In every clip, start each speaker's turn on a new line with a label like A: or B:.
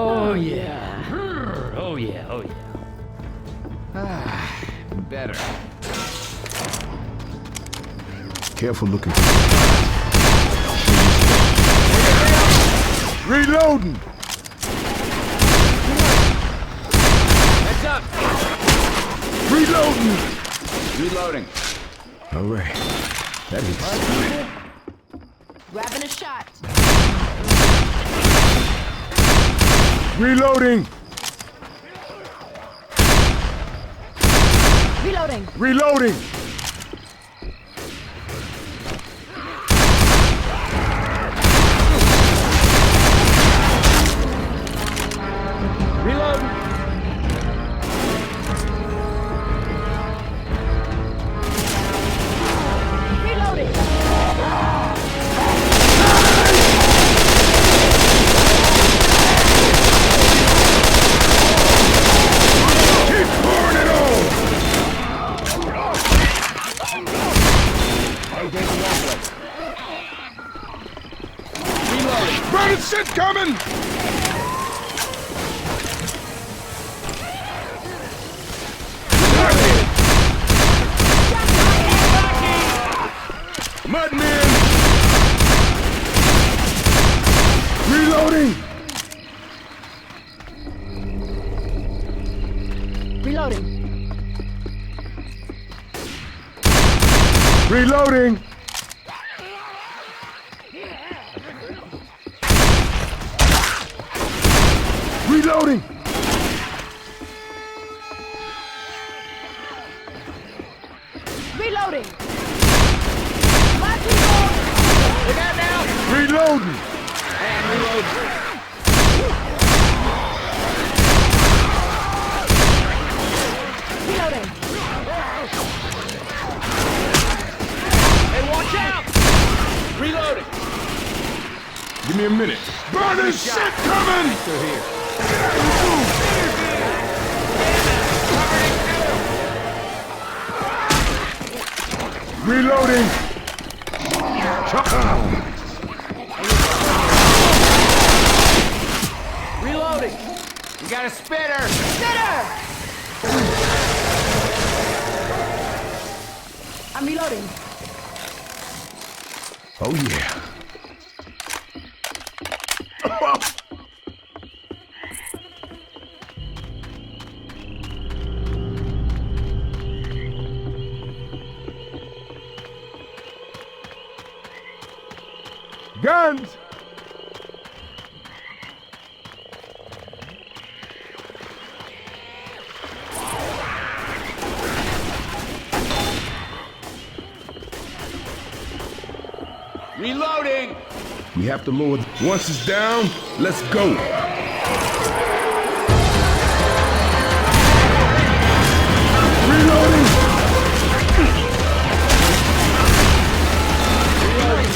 A: Oh yeah. Oh yeah. Oh yeah.
B: Better.
C: Careful looking. Reloading!
B: Heads up!
C: Reloading!
B: Reloading.
C: All right. That hits.
D: Grabbing a shot.
C: Reloading!
D: Reloading.
C: Reloading!
B: Reloading.
D: Reloading.
C: Keep pouring it on!
B: Reloading.
C: Burning shit coming! Mudman! Reloading!
D: Reloading.
C: Reloading! Reloading!
D: Reloading. Lock and load.
B: Look out now!
C: Reloading!
B: And reload.
D: Reloading.
B: Hey, watch out! Reloading.
C: Give me a minute. Burning shit coming!
B: They're here.
C: Reloading!
B: Reloading. You got a spitter.
D: Spitter. I'm reloading.
C: Oh yeah. Guns!
B: Reloading.
C: We have to lower. Once it's down, let's go. Reloading! Reloading!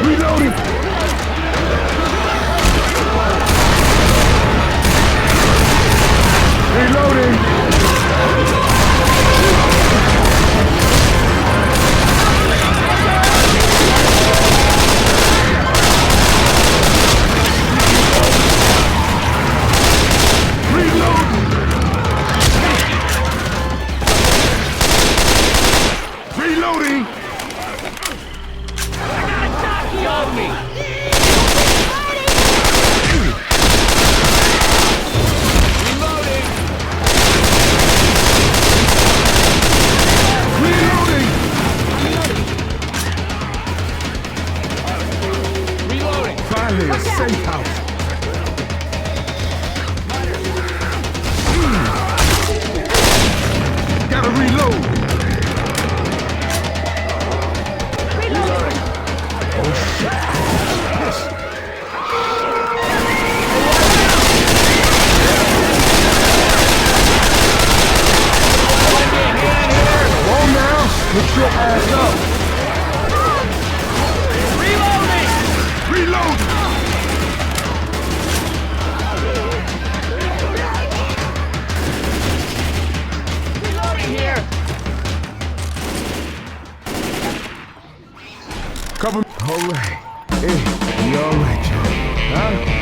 C: Reloading! Reloading! Reloading!
B: Got me. Reloading.
C: Reloading!
B: Reloading.
C: Finally, a safe house. Gotta reload.
D: Reloading.
C: Oh shit. Yes. Come on now. Put your ass up.
B: Reloading.
C: Reload! All right. Hey, you all right, Joe? Huh?